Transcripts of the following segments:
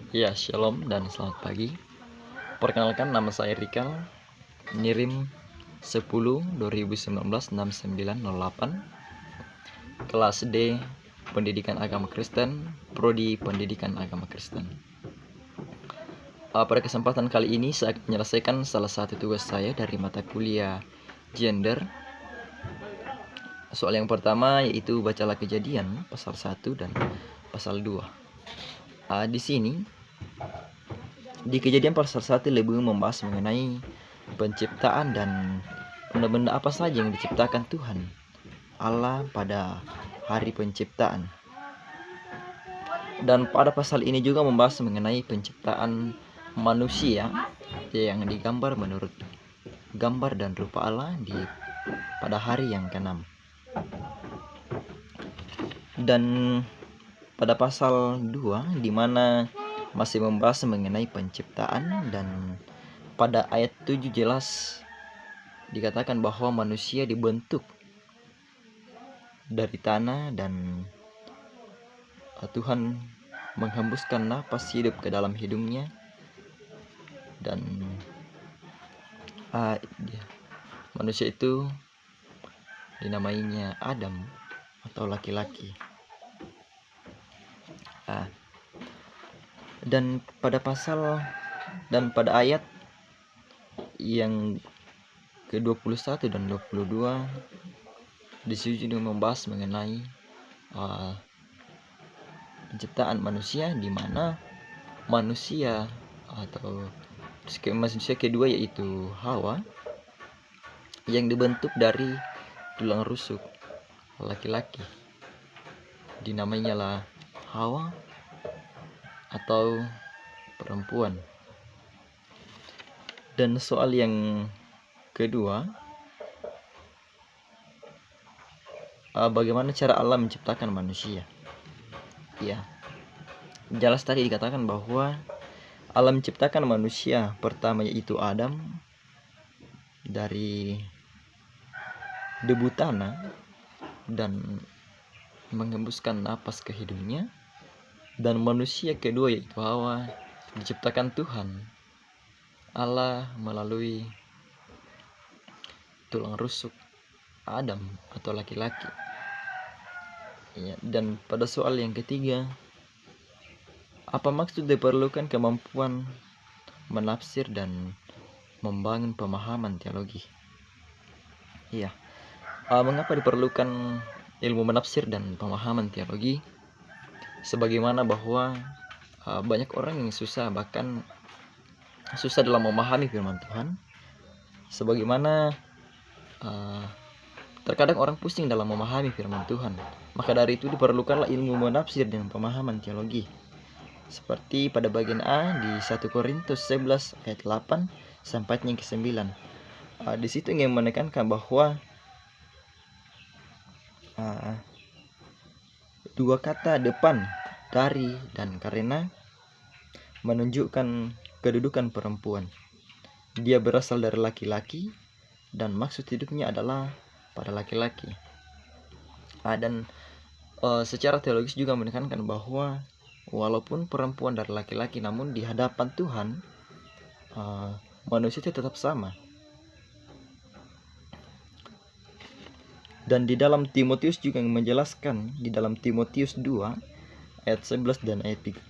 Ya, shalom dan selamat pagi. Perkenalkan, nama saya Rikal, NIRIM 10 2019 6908, kelas D, Pendidikan Agama Kristen, Prodi Pendidikan Agama Kristen. Pada kesempatan kali ini saya akan menyelesaikan salah satu tugas saya dari mata kuliah Gender. Soal yang pertama yaitu bacalah Kejadian pasal 1 dan pasal 2. Di sini di Kejadian pasal 1 lebih membahas mengenai penciptaan dan benda-benda apa saja yang diciptakan Tuhan Allah pada hari penciptaan. Dan pada pasal ini juga membahas mengenai penciptaan manusia yang digambar menurut gambar dan rupa Allah pada hari yang ke-6. Dan pada pasal 2 di mana masih membahas mengenai penciptaan, dan pada ayat 7 jelas dikatakan bahwa manusia dibentuk dari tanah dan Tuhan menghembuskan napas hidup ke dalam hidungnya, dan manusia itu dinamainya Adam atau laki-laki. Dan pada ayat yang ke-21 dan 22 disitu membahas mengenai penciptaan manusia, di mana manusia atau manusia kedua yaitu Hawa yang dibentuk dari tulang rusuk laki-laki, dinamainya lah Hawa atau perempuan. Dan soal yang kedua, bagaimana cara Allah menciptakan manusia? Ya, jelas tadi dikatakan bahwa Allah menciptakan manusia pertama yaitu Adam dari debu tanah dan menghembuskan napas ke hidungnya. Dan manusia kedua yaitu Hawa diciptakan Tuhan Allah melalui tulang rusuk Adam atau laki-laki. Ya, dan pada soal yang ketiga, apa maksud diperlukan kemampuan menafsir dan membangun pemahaman teologi? Ya, mengapa diperlukan ilmu menafsir dan pemahaman teologi? Sebagaimana bahwa banyak orang yang bahkan susah dalam memahami firman Tuhan. Sebagaimana terkadang orang pusing dalam memahami firman Tuhan. Maka dari itu diperlukanlah ilmu menafsir dan pemahaman teologi. Seperti pada bagian A di 1 Korintus 11 ayat 8 sampai yang ke-9. Di situ ingin menekankan bahwa dua kata depan dari dan karena menunjukkan kedudukan perempuan. Dia berasal dari laki-laki dan maksud hidupnya adalah pada laki-laki. Dan secara teologis juga menekankan bahwa walaupun perempuan dari laki-laki, namun di hadapan Tuhan manusia itu tetap sama. Dan di dalam Timotius juga yang menjelaskan, di dalam Timotius 2 ayat 11 dan ayat 13,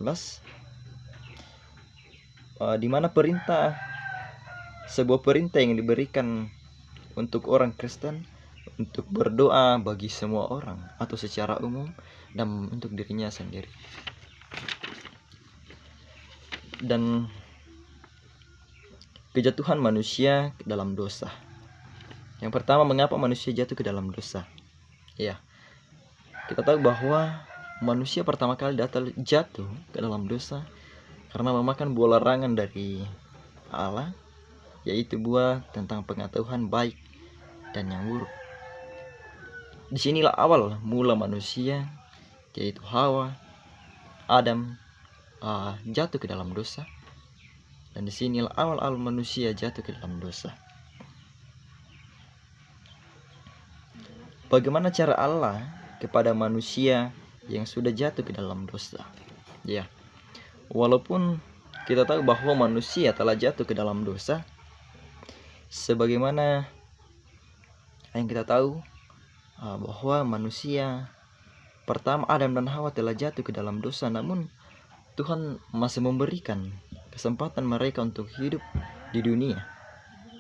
di mana sebuah perintah yang diberikan untuk orang Kristen untuk berdoa bagi semua orang atau secara umum dan untuk dirinya sendiri. Dan kejatuhan manusia ke dalam dosa. Yang pertama, mengapa manusia jatuh ke dalam dosa? Ya, kita tahu bahwa manusia pertama kali jatuh ke dalam dosa karena memakan buah larangan dari Allah, yaitu buah tentang pengetahuan baik dan yang buruk. Disinilah awal mula manusia, yaitu Hawa, Adam, jatuh ke dalam dosa. Dan disinilah awal manusia jatuh ke dalam dosa. Bagaimana cara Allah kepada manusia yang sudah jatuh ke dalam dosa? Ya, walaupun kita tahu bahwa manusia telah jatuh ke dalam dosa, sebagaimana yang kita tahu bahwa manusia pertama Adam dan Hawa telah jatuh ke dalam dosa, namun Tuhan masih memberikan kesempatan mereka untuk hidup di dunia.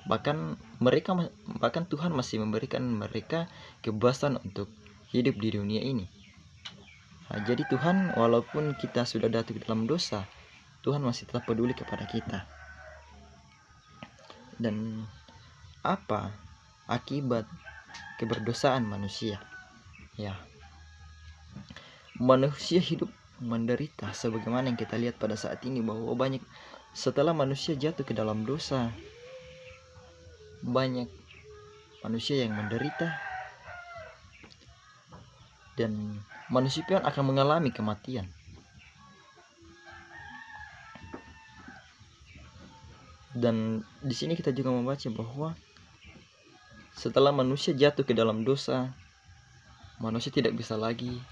Bahkan Tuhan masih memberikan mereka kebebasan untuk hidup di dunia ini. Jadi Tuhan, walaupun kita sudah jatuh ke dalam dosa, Tuhan masih tetap peduli kepada kita. Dan apa akibat keberdosaan manusia? Ya, manusia hidup menderita, sebagaimana yang kita lihat pada saat ini, bahwa banyak setelah manusia jatuh ke dalam dosa, banyak manusia yang menderita, dan manusia pun akan mengalami kematian. Dan di sini kita juga membaca bahwa setelah manusia jatuh ke dalam dosa, manusia tidak bisa lagi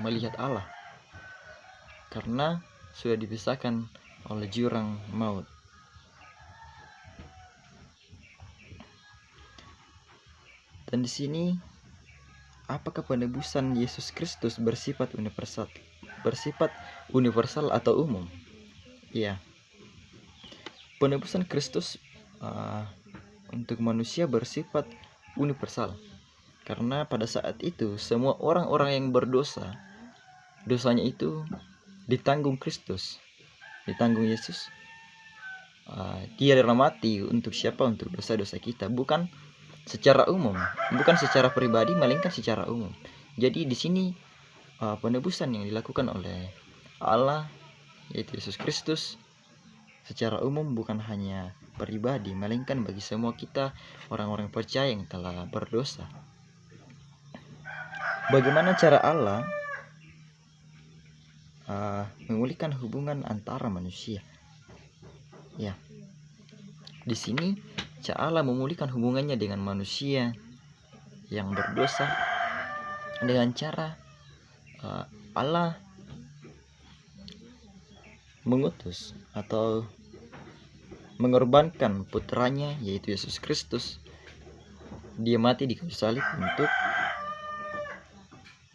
melihat Allah, karena sudah dipisahkan oleh jurang maut. Dan di sini, apakah penebusan Yesus Kristus bersifat universal atau umum? Iya, penebusan Kristus untuk manusia bersifat universal, karena pada saat itu semua orang-orang yang berdosa, dosanya itu ditanggung Kristus, ditanggung Yesus. Dia rela mati untuk siapa? Untuk dosa-dosa kita, bukan secara umum, bukan secara pribadi, melainkan secara umum. Jadi di sini penebusan yang dilakukan oleh Allah, yaitu Yesus Kristus, secara umum, bukan hanya pribadi, melainkan bagi semua kita orang-orang percaya yang telah berdosa. Bagaimana cara Allah memulihkan hubungan antara manusia? Ya, di sini cara Allah memulihkan hubungannya dengan manusia yang berdosa dengan cara Allah mengutus atau mengorbankan putranya, yaitu Yesus Kristus. Dia mati di kayu salib untuk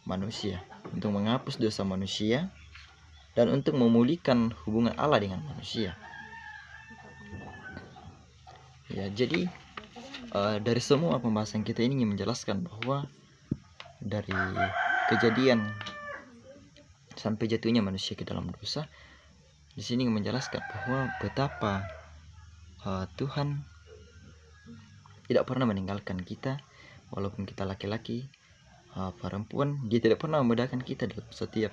manusia, untuk menghapus dosa manusia dan untuk memulihkan hubungan Allah dengan manusia. Ya, jadi dari semua pembahasan kita ini menjelaskan bahwa dari kejadian sampai jatuhnya manusia ke dalam dosa, di sini menjelaskan bahwa betapa Tuhan tidak pernah meninggalkan kita, walaupun kita laki-laki, perempuan, Dia tidak pernah membedakan kita dalam setiap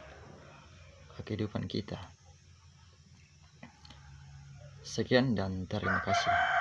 kehidupan kita. Sekian dan terima kasih.